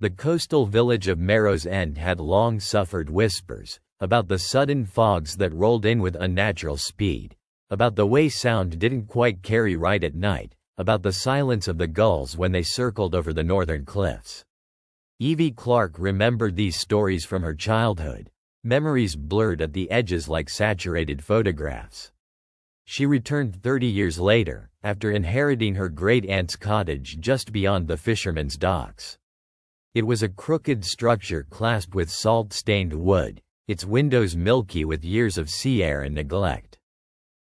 The coastal village of Merrow's End had long suffered whispers about the sudden fogs that rolled in with unnatural speed, about the way sound didn't quite carry right at night, about the silence of the gulls when they circled over the northern cliffs. Evie Clarke remembered these stories from her childhood, memories blurred at the edges like saturated photographs. She returned 30 years later, after inheriting her great-aunt's cottage just beyond the fisherman's docks. It was a crooked structure clasped with salt-stained wood, its windows milky with years of sea air and neglect.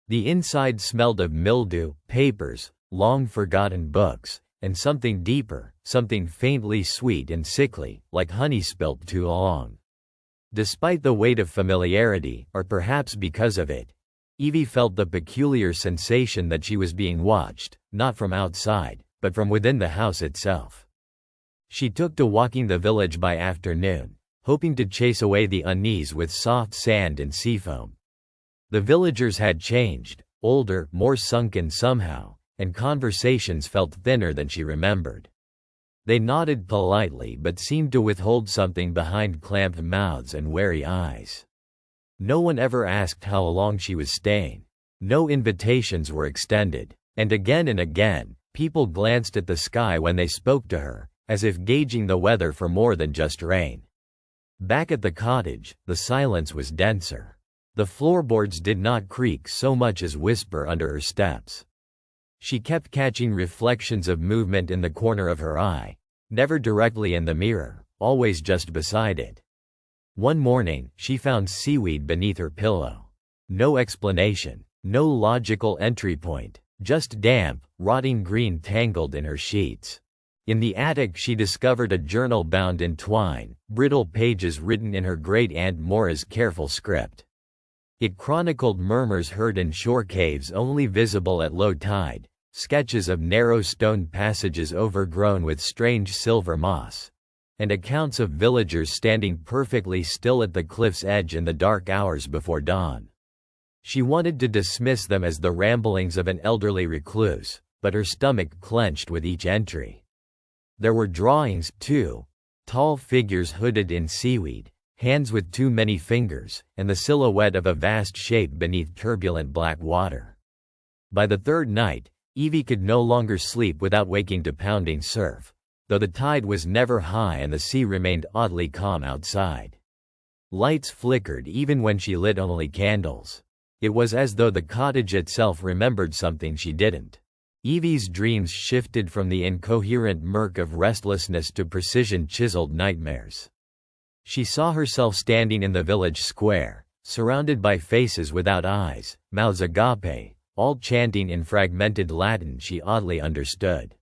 The inside smelled of mildew, papers, long-forgotten books, and something deeper, something faintly sweet and sickly, like honey spilt too long. Despite the weight of familiarity, or perhaps because of it, Evie felt the peculiar sensation that she was being watched, not from outside, but from within the house itself. She took to walking the village by afternoon, hoping to chase away the unease with soft sand and seafoam. The villagers had changed, older, more sunken somehow, and conversations felt thinner than she remembered. They nodded politely but seemed to withhold something behind clamped mouths and wary eyes. No one ever asked how long she was staying. No invitations were extended, and again, people glanced at the sky when they spoke to her, as if gauging the weather for more than just rain. Back at the cottage, the silence was denser. The floorboards did not creak so much as whisper under her steps. She kept catching reflections of movement in the corner of her eye, never directly in the mirror, always just beside it. One morning, she found seaweed beneath her pillow. No explanation, no logical entry point, just damp, rotting green tangled in her sheets. In the attic she discovered a journal bound in twine, brittle pages written in her great-aunt Mora's careful script. It chronicled murmurs heard in shore caves only visible at low tide, sketches of narrow stone passages overgrown with strange silver moss, and accounts of villagers standing perfectly still at the cliff's edge in the dark hours before dawn. She wanted to dismiss them as the ramblings of an elderly recluse, but her stomach clenched with each entry. There were drawings, too, tall figures hooded in seaweed, hands with too many fingers, and the silhouette of a vast shape beneath turbulent black water. By the third night, Evie could no longer sleep without waking to pounding surf, though the tide was never high and the sea remained oddly calm outside. Lights flickered even when she lit only candles. It was as though the cottage itself remembered something she didn't. Evie's dreams shifted from the incoherent murk of restlessness to precision-chiseled nightmares. She saw herself standing in the village square, surrounded by faces without eyes, mouths agape, all chanting in fragmented Latin she oddly understood.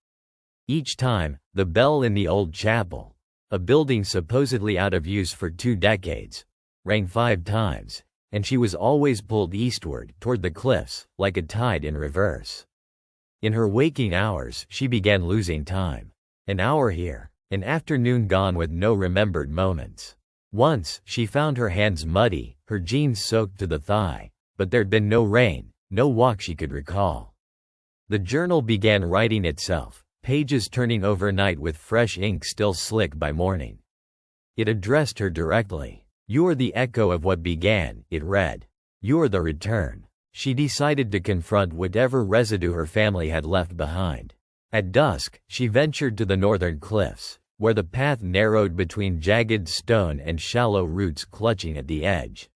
Each time, the bell in the old chapel, a building supposedly out of use for 2 decades, rang 5 times, and she was always pulled eastward, toward the cliffs, like a tide in reverse. In her waking hours, she began losing time. An hour here, an afternoon gone with no remembered moments. Once, she found her hands muddy, her jeans soaked to the thigh, but there'd been no rain, no walk she could recall. The journal began writing itself, pages turning overnight with fresh ink still slick by morning. It addressed her directly. "You are the echo of what began," it read. "You are the return." She decided to confront whatever residue her family had left behind. At dusk, she ventured to the northern cliffs, where the path narrowed between jagged stone and shallow roots clutching at the edge.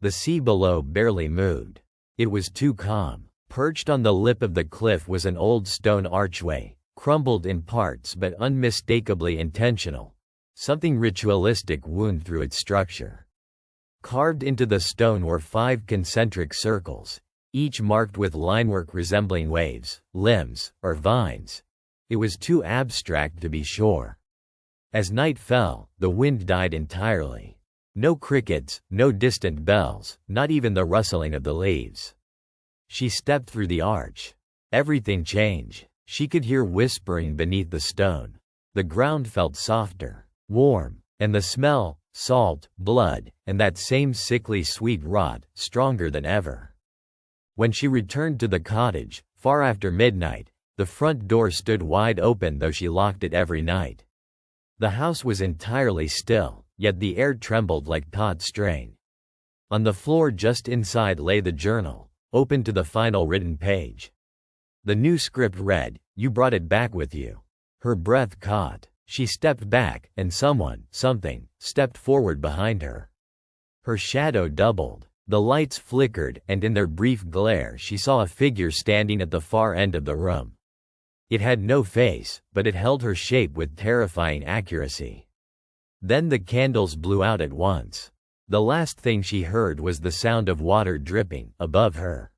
The sea below barely moved. It was too calm. Perched on the lip of the cliff was an old stone archway, crumbled in parts but unmistakably intentional. Something ritualistic wound through its structure. Carved into the stone were 5 concentric circles, each marked with linework resembling waves, limbs, or vines. It was too abstract to be sure. As night fell, the wind died entirely. No crickets, no distant bells, not even the rustling of the leaves. She stepped through the arch. Everything changed. She could hear whispering beneath the stone. The ground felt softer, warm, and the smell, salt, blood, and that same sickly sweet rot, stronger than ever. When she returned to the cottage, far after midnight, the front door stood wide open though she locked it every night. The house was entirely still, yet the air trembled like taut strain. On the floor just inside lay the journal, open to the final written page. The new script read, "You brought it back with you." Her breath caught. She stepped back, and something, stepped forward behind her. Her shadow doubled. The lights flickered, and in their brief glare she saw a figure standing at the far end of the room. It had no face, but it held her shape with terrifying accuracy. Then the candles blew out at once. The last thing she heard was the sound of water dripping above her.